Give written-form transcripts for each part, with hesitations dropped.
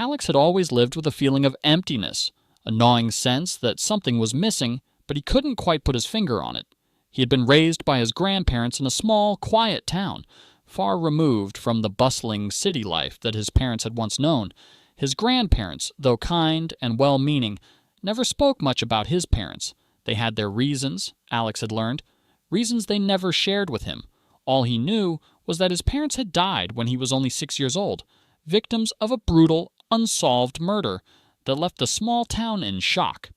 Alex had always lived with a feeling of emptiness, a gnawing sense that something was missing, but he couldn't quite put his finger on it. He had been raised by his grandparents in a small, quiet town, far removed from the bustling city life that his parents had once known. His grandparents, though kind and well-meaning, never spoke much about his parents. They had their reasons, Alex had learned, reasons they never shared with him. All he knew was that his parents had died when he was only 6 years old, victims of a brutal, unsolved murder that left the small town in shock.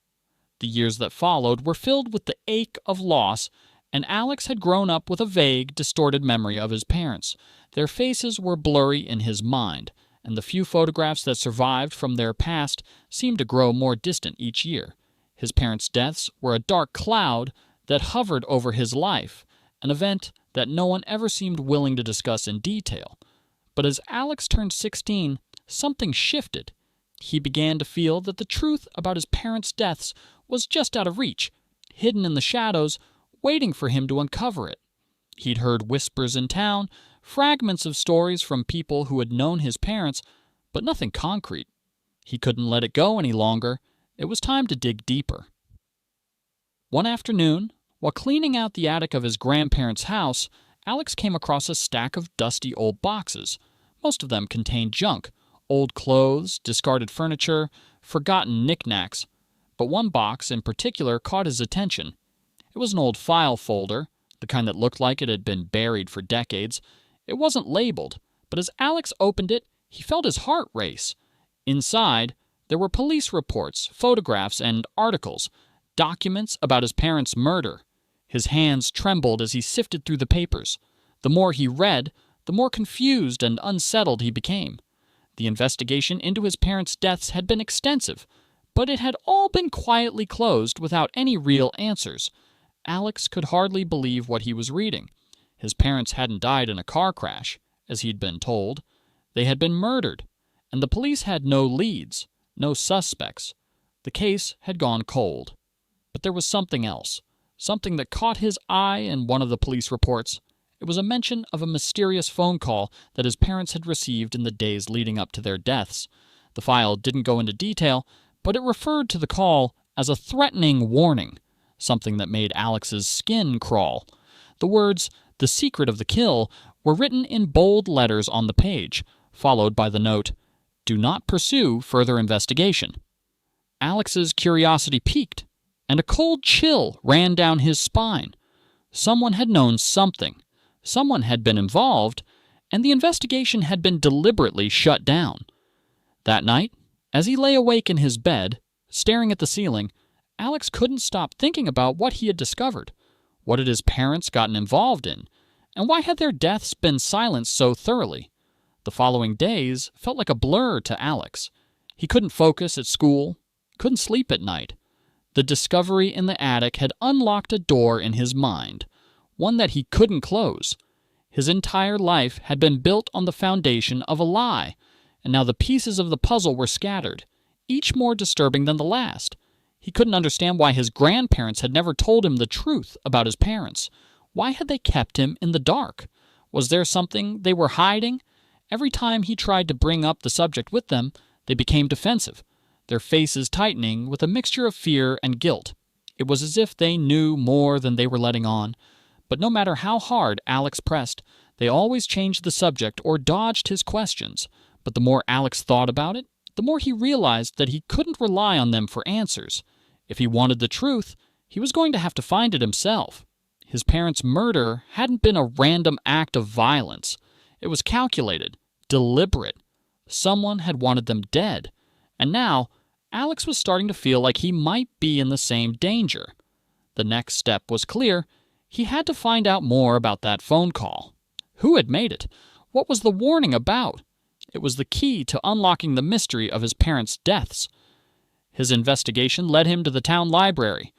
The years that followed were filled with the ache of loss, and Alex had grown up with a vague, distorted memory of his parents. Their faces were blurry in his mind, and the few photographs that survived from their past seemed to grow more distant each year. His parents' deaths were a dark cloud that hovered over his life, an event that no one ever seemed willing to discuss in detail. But as Alex turned 16, something shifted. He began to feel that the truth about his parents' deaths was just out of reach, hidden in the shadows, waiting for him to uncover it. He'd heard whispers in town, fragments of stories from people who had known his parents, but nothing concrete. He couldn't let it go any longer. It was time to dig deeper. One afternoon, while cleaning out the attic of his grandparents' house, Alex came across a stack of dusty old boxes. Most of them contained junk, old clothes, discarded furniture, forgotten knickknacks. But one box in particular caught his attention. It was an old file folder, the kind that looked like it had been buried for decades. It wasn't labeled, but as Alex opened it, he felt his heart race. Inside, there were police reports, photographs, and articles, documents about his parents' murder. His hands trembled as he sifted through the papers. The more he read, the more confused and unsettled he became. The investigation into his parents' deaths had been extensive, but it had all been quietly closed without any real answers. Alex could hardly believe what he was reading. His parents hadn't died in a car crash, as he'd been told. They had been murdered, and the police had no leads, no suspects. The case had gone cold. But there was something else, something that caught his eye in one of the police reports. It was a mention of a mysterious phone call that his parents had received in the days leading up to their deaths. The file didn't go into detail, but it referred to the call as a threatening warning, something that made Alex's skin crawl. The words, "The secret of the kill," were written in bold letters on the page, followed by the note, "Do not pursue further investigation." Alex's curiosity piqued, and a cold chill ran down his spine. Someone had known something. Someone had been involved, and the investigation had been deliberately shut down. That night, as he lay awake in his bed, staring at the ceiling, Alex couldn't stop thinking about what he had discovered. What had his parents gotten involved in? And why had their deaths been silenced so thoroughly? The following days felt like a blur to Alex. He couldn't focus at school, couldn't sleep at night. The discovery in the attic had unlocked a door in his mind, one that he couldn't close. His entire life had been built on the foundation of a lie, and now the pieces of the puzzle were scattered, each more disturbing than the last. He couldn't understand why his grandparents had never told him the truth about his parents. Why had they kept him in the dark? Was there something they were hiding? Every time he tried to bring up the subject with them, they became defensive, their faces tightening with a mixture of fear and guilt. It was as if they knew more than they were letting on. But no matter how hard Alex pressed, they always changed the subject or dodged his questions. But the more Alex thought about it, the more he realized that he couldn't rely on them for answers. If he wanted the truth, he was going to have to find it himself. His parents' murder hadn't been a random act of violence. It was calculated, deliberate. Someone had wanted them dead. And now, Alex was starting to feel like he might be in the same danger. The next step was clear. He had to find out more about that phone call. Who had made it? What was the warning about? It was the key to unlocking the mystery of his parents' deaths. His investigation led him to the town library.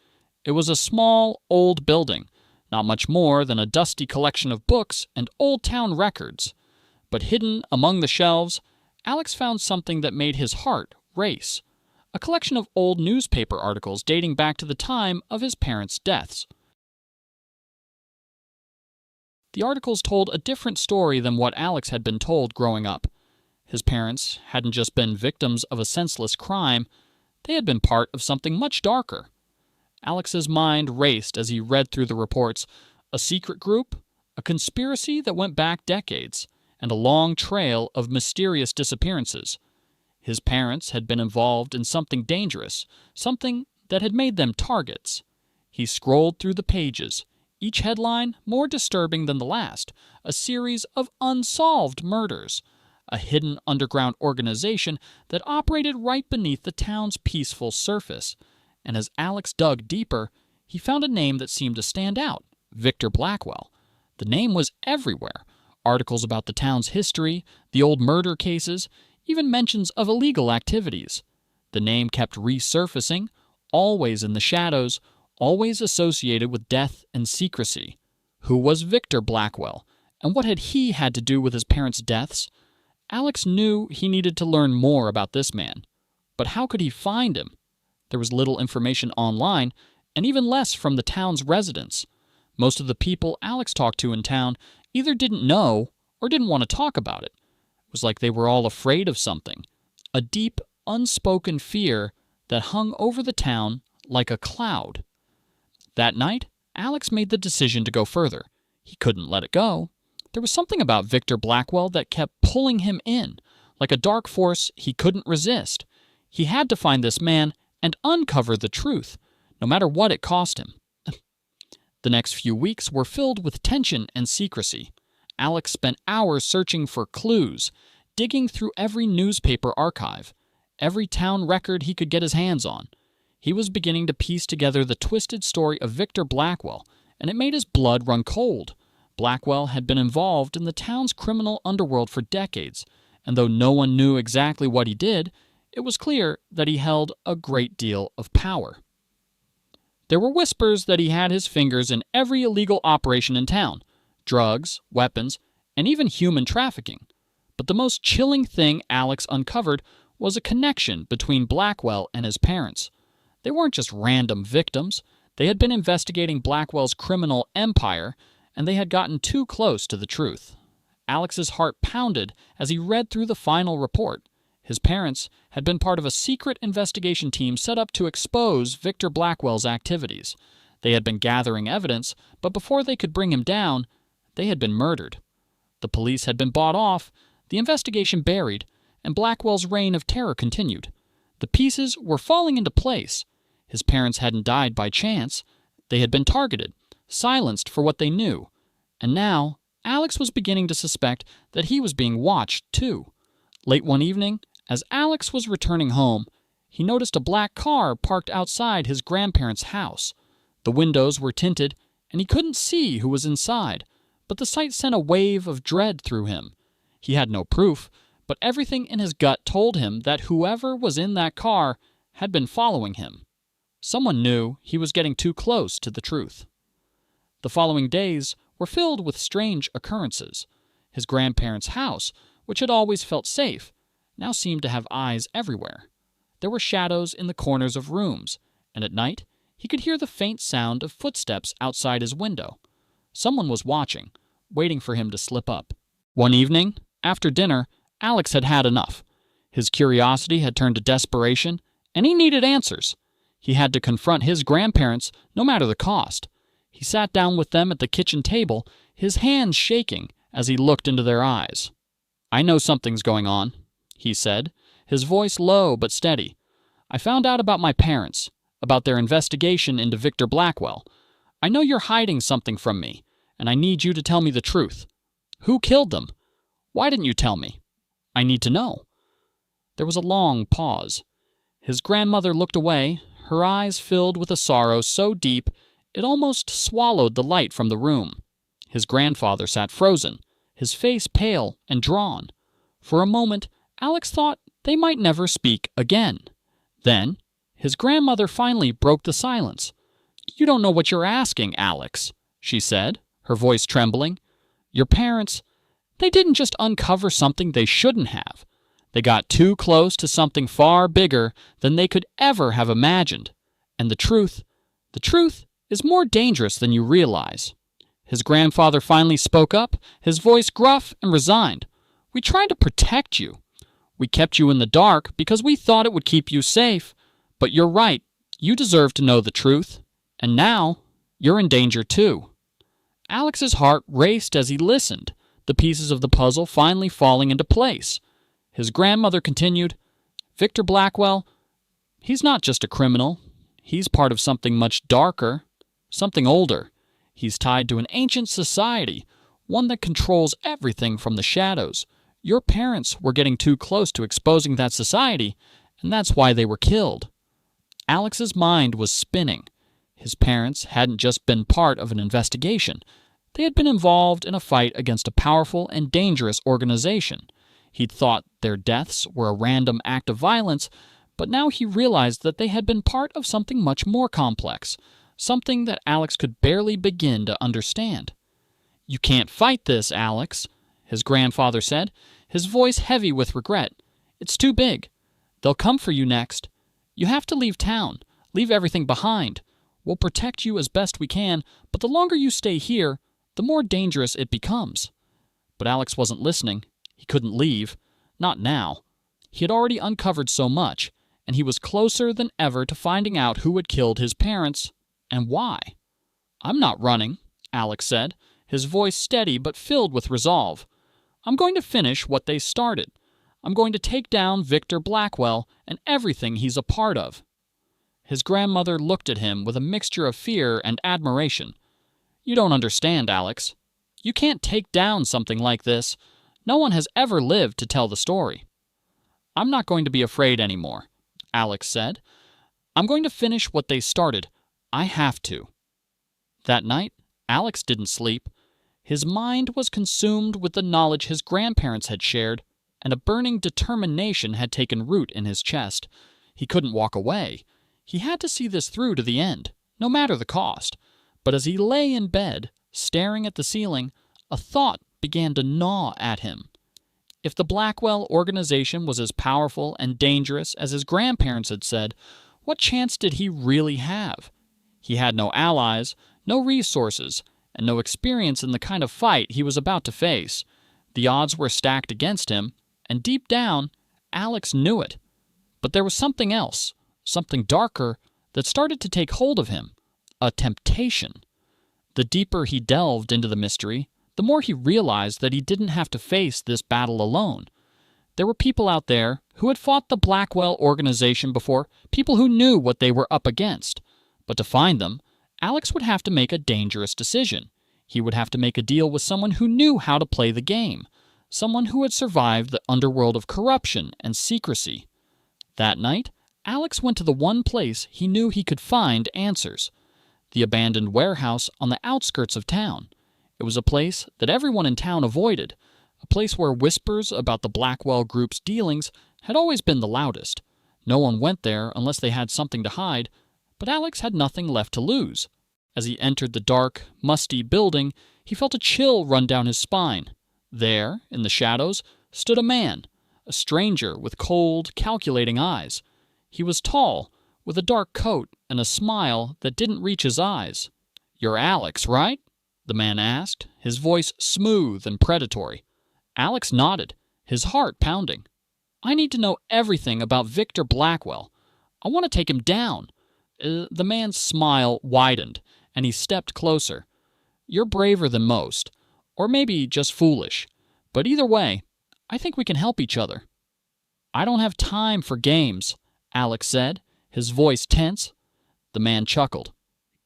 It was a small, old building, not much more than a dusty collection of books and old town records. But hidden among the shelves, Alex found something that made his heart race. A collection of old newspaper articles dating back to the time of his parents' deaths. The articles told a different story than what Alex had been told growing up. His parents hadn't just been victims of a senseless crime, they had been part of something much darker. Alex's mind raced as he read through the reports. A secret group, a conspiracy that went back decades, and a long trail of mysterious disappearances. His parents had been involved in something dangerous, something that had made them targets. He scrolled through the pages, each headline more disturbing than the last, a series of unsolved murders, a hidden underground organization that operated right beneath the town's peaceful surface. And as Alex dug deeper, he found a name that seemed to stand out: Victor Blackwell. The name was everywhere. Articles about the town's history, the old murder cases, even mentions of illegal activities. The name kept resurfacing, always in the shadows, always associated with death and secrecy. Who was Victor Blackwell, and what had he had to do with his parents' deaths? Alex knew he needed to learn more about this man. But how could he find him? There was little information online, and even less from the town's residents. Most of the people Alex talked to in town either didn't know or didn't want to talk about it. It was like they were all afraid of something, a deep, unspoken fear that hung over the town like a cloud. That night, Alex made the decision to go further. He couldn't let it go. There was something about Victor Blackwell that kept pulling him in, like a dark force he couldn't resist. He had to find this man and uncover the truth, no matter what it cost him. The next few weeks were filled with tension and secrecy. Alex spent hours searching for clues, digging through every newspaper archive, every town record he could get his hands on. He was beginning to piece together the twisted story of Victor Blackwell, and it made his blood run cold. Blackwell had been involved in the town's criminal underworld for decades, and though no one knew exactly what he did, it was clear that he held a great deal of power. There were whispers that he had his fingers in every illegal operation in town: drugs, weapons, and even human trafficking. But the most chilling thing Alex uncovered was a connection between Blackwell and his parents. They weren't just random victims. They had been investigating Blackwell's criminal empire, and they had gotten too close to the truth. Alex's heart pounded as he read through the final report. His parents had been part of a secret investigation team set up to expose Victor Blackwell's activities. They had been gathering evidence, but before they could bring him down, they had been murdered. The police had been bought off, the investigation buried, and Blackwell's reign of terror continued. The pieces were falling into place. His parents hadn't died by chance. They had been targeted, silenced for what they knew. And now, Alex was beginning to suspect that he was being watched, too. Late one evening, as Alex was returning home, he noticed a black car parked outside his grandparents' house. The windows were tinted, and he couldn't see who was inside, but the sight sent a wave of dread through him. He had no proof, but everything in his gut told him that whoever was in that car had been following him. Someone knew he was getting too close to the truth. The following days were filled with strange occurrences. His grandparents' house, which had always felt safe, now seemed to have eyes everywhere. There were shadows in the corners of rooms, and at night he could hear the faint sound of footsteps outside his window. Someone was watching, waiting for him to slip up. One evening, after dinner, Alex had had enough. His curiosity had turned to desperation, and he needed answers. He had to confront his grandparents, no matter the cost. He sat down with them at the kitchen table, his hands shaking as he looked into their eyes. "I know something's going on," he said, his voice low but steady. "I found out about my parents, about their investigation into Victor Blackwell. I know you're hiding something from me, and I need you to tell me the truth. Who killed them? Why didn't you tell me? I need to know." There was a long pause. His grandmother looked away, her eyes filled with a sorrow so deep it almost swallowed the light from the room. His grandfather sat frozen, his face pale and drawn. For a moment, Alex thought they might never speak again. Then, his grandmother finally broke the silence. "You don't know what you're asking, Alex," she said, her voice trembling. "Your parents, they didn't just uncover something they shouldn't have. They got too close to something far bigger than they could ever have imagined. And the truth is more dangerous than you realize." His grandfather finally spoke up, his voice gruff and resigned. "We tried to protect you. We kept you in the dark because we thought it would keep you safe. But you're right. You deserve to know the truth. And now, you're in danger too." Alex's heart raced as he listened, the pieces of the puzzle finally falling into place. His grandmother continued, "Victor Blackwell, he's not just a criminal. He's part of something much darker, something older. He's tied to an ancient society, one that controls everything from the shadows. Your parents were getting too close to exposing that society, and that's why they were killed." Alex's mind was spinning. His parents hadn't just been part of an investigation. They had been involved in a fight against a powerful and dangerous organization. He'd thought their deaths were a random act of violence, but now he realized that they had been part of something much more complex, something that Alex could barely begin to understand. "You can't fight this, Alex," his grandfather said, his voice heavy with regret. "It's too big. They'll come for you next. You have to leave town, leave everything behind. We'll protect you as best we can, but the longer you stay here, the more dangerous it becomes." But Alex wasn't listening. He couldn't leave. Not now. He had already uncovered so much, and he was closer than ever to finding out who had killed his parents and why. "I'm not running," Alex said, his voice steady but filled with resolve. "I'm going to finish what they started. I'm going to take down Victor Blackwell and everything he's a part of." His grandmother looked at him with a mixture of fear and admiration. "You don't understand, Alex. You can't take down something like this. No one has ever lived to tell the story." "I'm not going to be afraid anymore," Alex said. "I'm going to finish what they started. I have to." That night, Alex didn't sleep. His mind was consumed with the knowledge his grandparents had shared, and a burning determination had taken root in his chest. He couldn't walk away. He had to see this through to the end, no matter the cost. But as he lay in bed, staring at the ceiling, a thought began to gnaw at him. If the Blackwell organization was as powerful and dangerous as his grandparents had said, what chance did he really have? He had no allies, no resources, and no experience in the kind of fight he was about to face. The odds were stacked against him, and deep down, Alex knew it. But there was something else, something darker, that started to take hold of him. A temptation. The deeper he delved into the mystery, the more he realized that he didn't have to face this battle alone. There were people out there who had fought the Blackwell organization before, people who knew what they were up against. But to find them, Alex would have to make a dangerous decision. He would have to make a deal with someone who knew how to play the game, someone who had survived the underworld of corruption and secrecy. That night, Alex went to the one place he knew he could find answers. The abandoned warehouse on the outskirts of town. It was a place that everyone in town avoided, a place where whispers about the Blackwell Group's dealings had always been the loudest. No one went there unless they had something to hide, but Alex had nothing left to lose. As he entered the dark, musty building, he felt a chill run down his spine. There, in the shadows, stood a man, a stranger with cold, calculating eyes. He was tall, with a dark coat and a smile that didn't reach his eyes. "You're Alex, right?" the man asked, his voice smooth and predatory. Alex nodded, his heart pounding. "I need to know everything about Victor Blackwell. I want to take him down." The man's smile widened, and he stepped closer. "You're braver than most, or maybe just foolish. But either way, I think we can help each other." "I don't have time for games," Alex said, his voice tense. The man chuckled.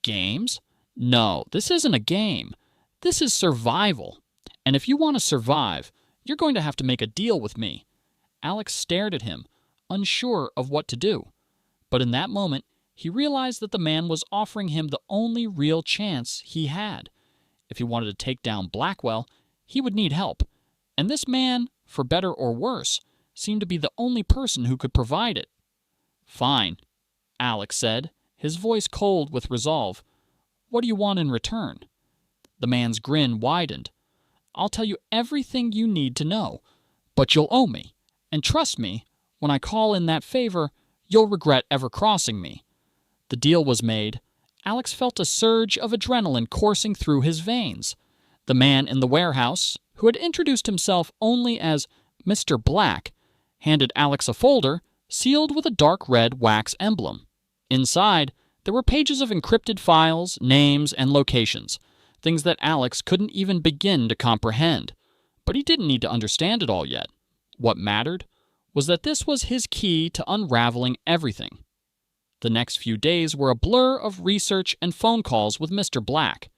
"Games? No, this isn't a game. This is survival. And if you want to survive, you're going to have to make a deal with me." Alex stared at him, unsure of what to do. But in that moment, he realized that the man was offering him the only real chance he had. If he wanted to take down Blackwell, he would need help. And this man, for better or worse, seemed to be the only person who could provide it. "Fine," Alex said, his voice cold with resolve. "What do you want in return?" The man's grin widened. "I'll tell you everything you need to know, but you'll owe me. And trust me, when I call in that favor, you'll regret ever crossing me." The deal was made. Alex felt a surge of adrenaline coursing through his veins. The man in the warehouse, who had introduced himself only as Mr. Black, handed Alex a folder sealed with a dark red wax emblem. Inside, there were pages of encrypted files, names, and locations, things that Alex couldn't even begin to comprehend. But he didn't need to understand it all yet. What mattered was that this was his key to unraveling everything. The next few days were a blur of research and phone calls with Mr. Black.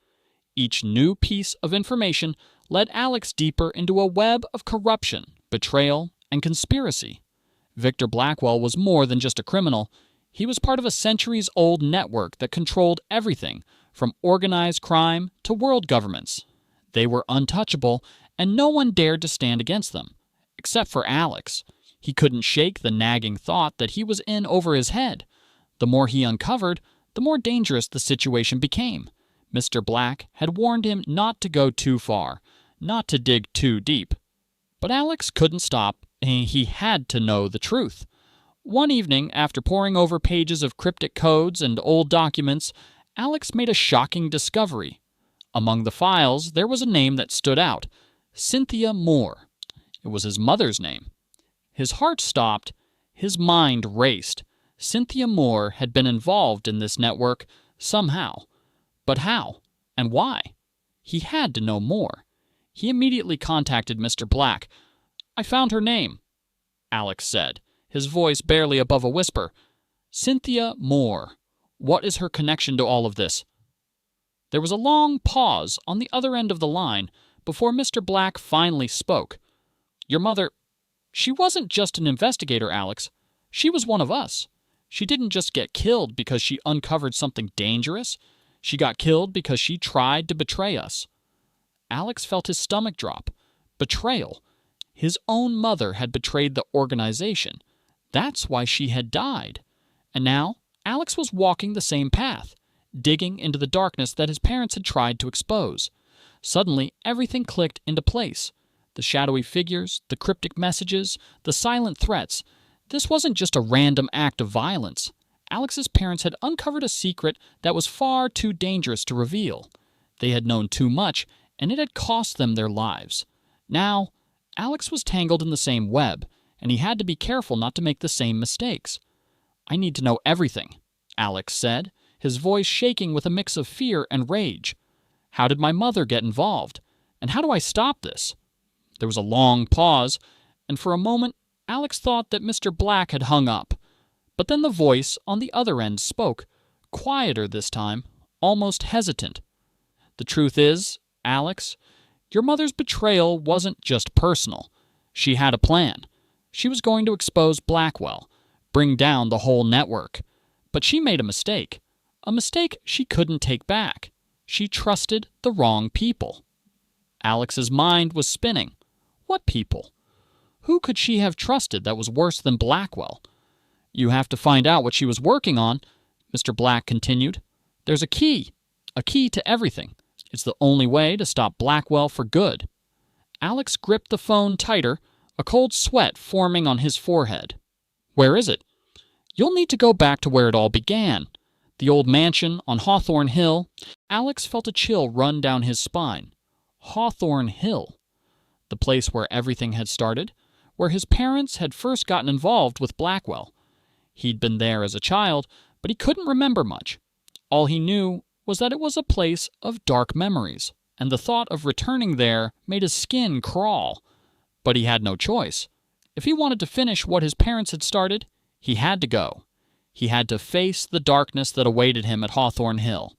Each new piece of information led Alex deeper into a web of corruption, betrayal, and conspiracy. Victor Blackwell was more than just a criminal. He was part of a centuries-old network that controlled everything from organized crime to world governments. They were untouchable, and no one dared to stand against them, except for Alex. He couldn't shake the nagging thought that he was in over his head. The more he uncovered, the more dangerous the situation became. Mr. Black had warned him not to go too far, not to dig too deep. But Alex couldn't stop, and he had to know the truth. One evening, after poring over pages of cryptic codes and old documents, Alex made a shocking discovery. Among the files, there was a name that stood out: Cynthia Moore. It was his mother's name. His heart stopped. His mind raced. Cynthia Moore had been involved in this network somehow. But how? And why? He had to know more. He immediately contacted Mr. Black. "I found her name," Alex said, his voice barely above a whisper. "Cynthia Moore. What is her connection to all of this?" There was a long pause on the other end of the line before Mr. Black finally spoke. "Your mother, she wasn't just an investigator, Alex. She was one of us. She didn't just get killed because she uncovered something dangerous. She got killed because she tried to betray us." Alex felt his stomach drop. Betrayal. His own mother had betrayed the organization. That's why she had died. And now Alex was walking the same path, digging into the darkness that his parents had tried to expose. Suddenly, everything clicked into place. The shadowy figures, the cryptic messages, the silent threats. This wasn't just a random act of violence. Alex's parents had uncovered a secret that was far too dangerous to reveal. They had known too much, and it had cost them their lives. Now, Alex was tangled in the same web, and he had to be careful not to make the same mistakes. "I need to know everything," Alex said, his voice shaking with a mix of fear and rage. "How did my mother get involved? And how do I stop this?" There was a long pause, and for a moment Alex thought that Mr. Black had hung up. But then the voice on the other end spoke, quieter this time, almost hesitant. "The truth is, Alex, your mother's betrayal wasn't just personal. She had a plan. She was going to expose Blackwell, bring down the whole network. But she made a mistake she couldn't take back. She trusted the wrong people." Alex's mind was spinning. What people? Who could she have trusted that was worse than Blackwell? "You have to find out what she was working on," Mr. Black continued. "There's a key to everything. It's the only way to stop Blackwell for good." Alex gripped the phone tighter, a cold sweat forming on his forehead. "Where is it?" "You'll need to go back to where it all began. The old mansion on Hawthorne Hill." Alex felt a chill run down his spine. Hawthorne Hill. The place where everything had started, where his parents had first gotten involved with Blackwell. He'd been there as a child, but he couldn't remember much. All he knew was that it was a place of dark memories, and the thought of returning there made his skin crawl. But he had no choice. If he wanted to finish what his parents had started, he had to go. He had to face the darkness that awaited him at Hawthorne Hill.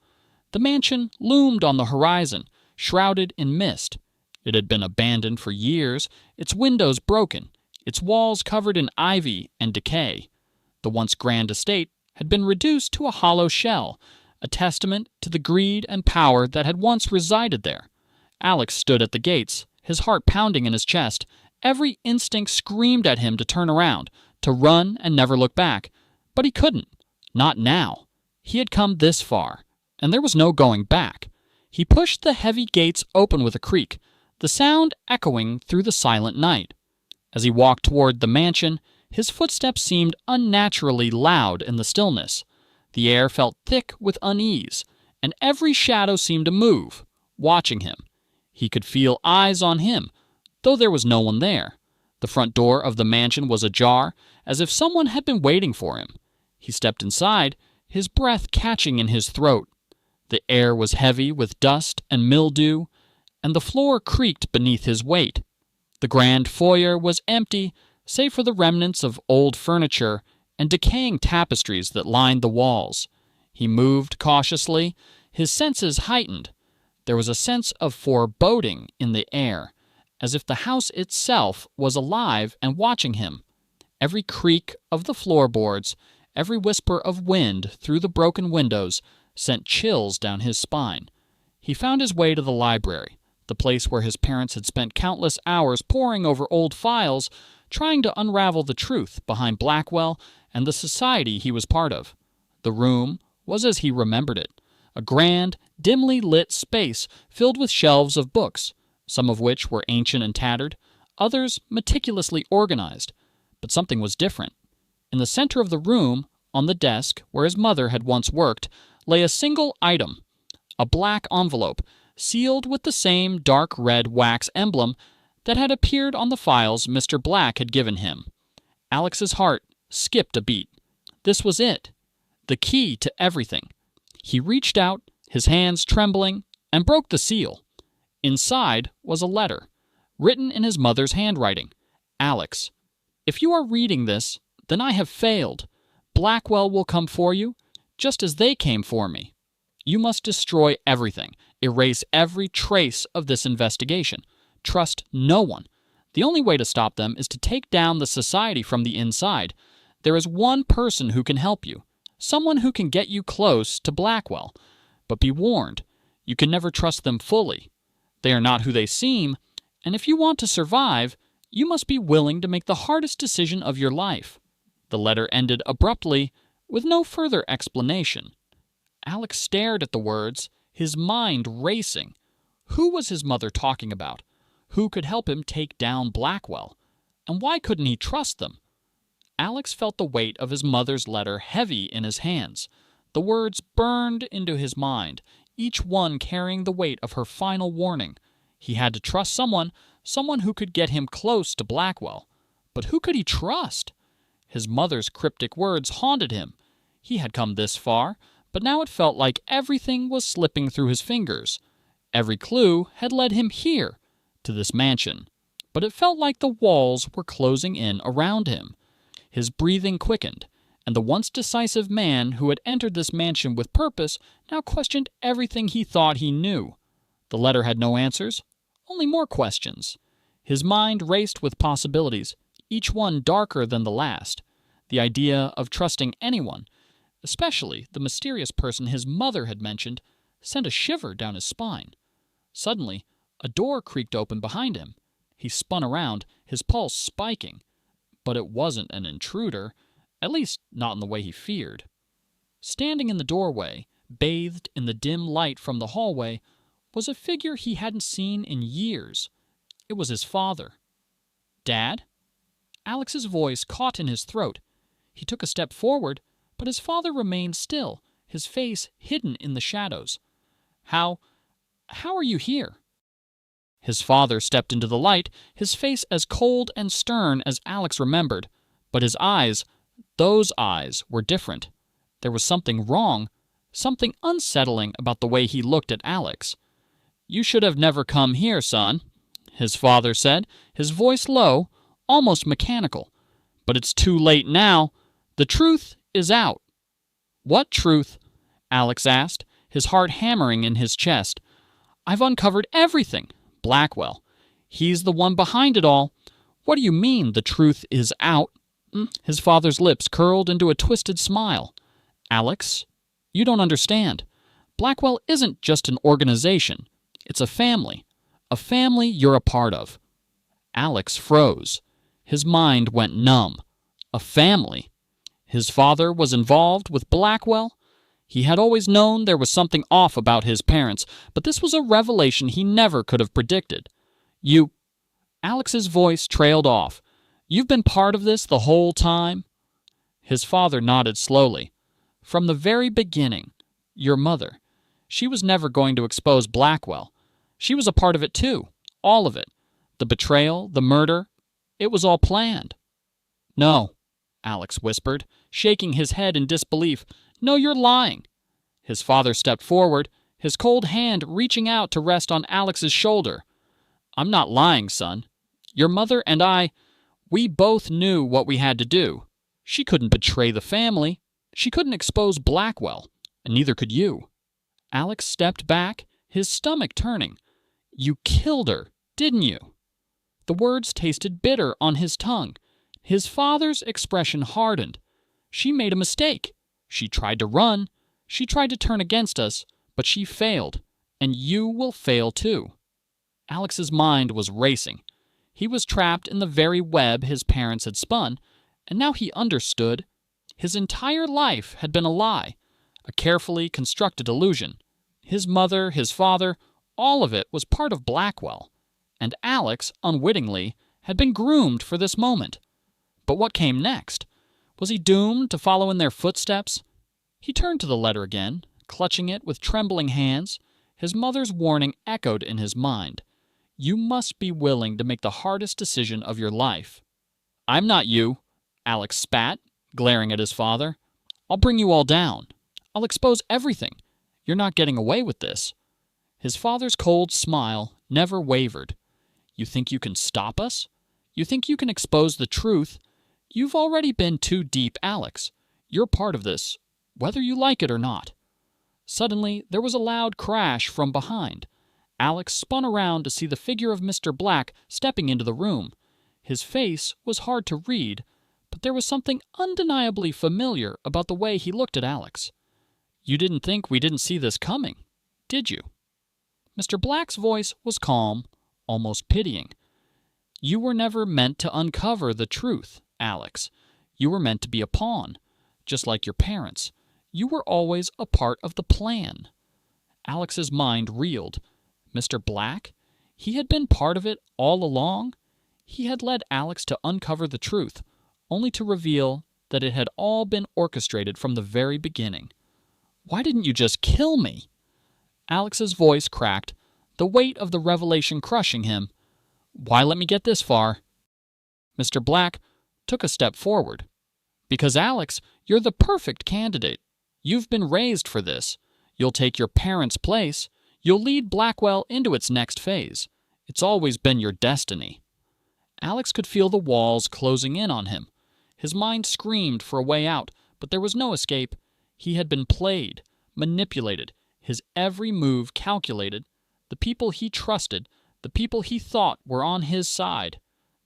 The mansion loomed on the horizon, shrouded in mist. It had been abandoned for years, its windows broken, its walls covered in ivy and decay. The once grand estate had been reduced to a hollow shell, a testament to the greed and power that had once resided there. Alex stood at the gates, his heart pounding in his chest. Every instinct screamed at him to turn around, to run and never look back. But he couldn't. Not now. He had come this far, and there was no going back. He pushed the heavy gates open with a creak, the sound echoing through the silent night. As he walked toward the mansion, his footsteps seemed unnaturally loud in the stillness. The air felt thick with unease, and every shadow seemed to move, watching him. He could feel eyes on him, though there was no one there. The front door of the mansion was ajar, as if someone had been waiting for him. He stepped inside, his breath catching in his throat. The air was heavy with dust and mildew, and the floor creaked beneath his weight. The grand foyer was empty, save for the remnants of old furniture and decaying tapestries that lined the walls. He moved cautiously, his senses heightened. There was a sense of foreboding in the air, as if the house itself was alive and watching him. Every creak of the floorboards, every whisper of wind through the broken windows sent chills down his spine. He found his way to the library, the place where his parents had spent countless hours poring over old files, trying to unravel the truth behind Blackwell and the society he was part of. The room was as he remembered it, a grand, dimly lit space filled with shelves of books, some of which were ancient and tattered, others meticulously organized. But something was different. In the center of the room, on the desk where his mother had once worked, lay a single item, a black envelope, sealed with the same dark red wax emblem that had appeared on the files Mr. Black had given him. Alex's heart skipped a beat. This was it, the key to everything. He reached out, his hands trembling, and broke the seal. Inside was a letter, written in his mother's handwriting. Alex, if you are reading this, then I have failed. Blackwell will come for you, just as they came for me. You must destroy everything, erase every trace of this investigation. Trust no one. The only way to stop them is to take down the society from the inside. There is one person who can help you, someone who can get you close to Blackwell. But be warned, you can never trust them fully. They are not who they seem, and if you want to survive, you must be willing to make the hardest decision of your life. The letter ended abruptly, with no further explanation. Alex stared at the words, his mind racing. Who was his mother talking about? Who could help him take down Blackwell? And why couldn't he trust them? Alex felt the weight of his mother's letter heavy in his hands. The words burned into his mind, each one carrying the weight of her final warning. He had to trust someone who could get him close to Blackwell. But who could he trust? His mother's cryptic words haunted him. He had come this far, but now it felt like everything was slipping through his fingers. Every clue had led him here, to this mansion. But it felt like the walls were closing in around him. His breathing quickened, and the once decisive man who had entered this mansion with purpose now questioned everything he thought he knew. The letter had no answers, only more questions. His mind raced with possibilities, each one darker than the last. The idea of trusting anyone, especially the mysterious person his mother had mentioned, sent a shiver down his spine. Suddenly, a door creaked open behind him. He spun around, his pulse spiking. But it wasn't an intruder, at least not in the way he feared. Standing in the doorway, bathed in the dim light from the hallway, was a figure he hadn't seen in years. It was his father. "Dad?" Alex's voice caught in his throat. He took a step forward, but his father remained still, his face hidden in the shadows. How are you here?" His father stepped into the light, his face as cold and stern as Alex remembered. But his eyes, those eyes, were different. There was something wrong, something unsettling about the way he looked at Alex. "You should have never come here, son," his father said, his voice low, almost mechanical. "But it's too late now. The truth is out." "What truth?" Alex asked, his heart hammering in his chest. "I've uncovered everything. Blackwell. He's the one behind it all. What do you mean, the truth is out?" His father's lips curled into a twisted smile. "Alex, you don't understand. Blackwell isn't just an organization. It's a family. A family you're a part of." Alex froze. His mind went numb. A family? His father was involved with Blackwell? He had always known there was something off about his parents, but this was a revelation he never could have predicted. "You—" Alex's voice trailed off. "You've been part of this the whole time?" His father nodded slowly. "From the very beginning. Your mother. She was never going to expose Blackwell. She was a part of it too. All of it. The betrayal, the murder, It was all planned." "No," Alex whispered, shaking his head in disbelief. "No, you're lying." His father stepped forward, his cold hand reaching out to rest on Alex's shoulder. "I'm not lying, son. Your mother and we both knew what we had to do. She couldn't betray the family. She couldn't expose Blackwell, and neither could you." Alex stepped back, his stomach turning. "You killed her, didn't you?" The words tasted bitter on his tongue. His father's expression hardened. "She made a mistake. She tried to run. She tried to turn against us, but she failed, and you will fail too." Alex's mind was racing. He was trapped in the very web his parents had spun, and now he understood. His entire life had been a lie, a carefully constructed illusion. His mother, his father, all of it was part of Blackwell, and Alex, unwittingly, had been groomed for this moment. But what came next? Was he doomed to follow in their footsteps? He turned to the letter again, clutching it with trembling hands. His mother's warning echoed in his mind. "You must be willing to make the hardest decision of your life." "I'm not you," Alex spat, glaring at his father. "I'll bring you all down. I'll expose everything. You're not getting away with this." His father's cold smile never wavered. "You think you can stop us? You think you can expose the truth? You've already been too deep, Alex. You're part of this, whether you like it or not." Suddenly, there was a loud crash from behind. Alex spun around to see the figure of Mr. Black stepping into the room. His face was hard to read, but there was something undeniably familiar about the way he looked at Alex. "You didn't think we didn't see this coming, did you?" Mr. Black's voice was calm, almost pitying. "You were never meant to uncover the truth, Alex. You were meant to be a pawn, just like your parents. You were always a part of the plan." Alex's mind reeled. Mr. Black? He had been part of it all along? He had led Alex to uncover the truth, only to reveal that it had all been orchestrated from the very beginning. "Why didn't you just kill me?" Alex's voice cracked, the weight of the revelation crushing him. "Why let me get this far?" Mr. Black took a step forward. "Because, Alex, you're the perfect candidate. You've been raised for this. You'll take your parents' place. You'll lead Blackwell into its next phase. It's always been your destiny." Alex could feel the walls closing in on him. His mind screamed for a way out, but there was no escape. He had been played, manipulated, his every move calculated. The people he trusted, the people he thought were on his side,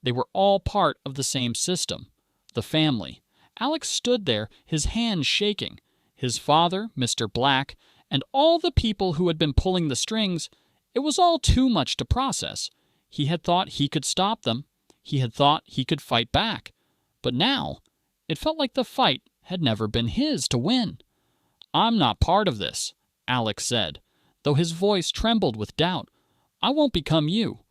they were all part of the same system, the family. Alex stood there, his hands shaking. His father, Mr. Black, and all the people who had been pulling the strings, it was all too much to process. He had thought he could stop them. He had thought he could fight back. But now, it felt like the fight had never been his to win. "I'm not part of this," Alex said, though his voice trembled with doubt. "I won't become you."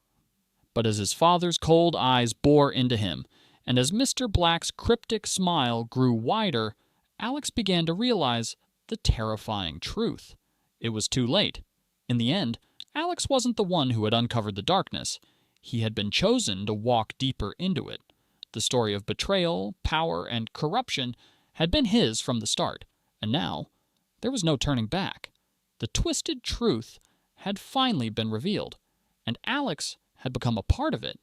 But as his father's cold eyes bore into him, and as Mr. Black's cryptic smile grew wider, Alex began to realize the terrifying truth. It was too late. In the end, Alex wasn't the one who had uncovered the darkness. He had been chosen to walk deeper into it. The story of betrayal, power, and corruption had been his from the start, and now there was no turning back. The twisted truth had finally been revealed, and Alex had become a part of it.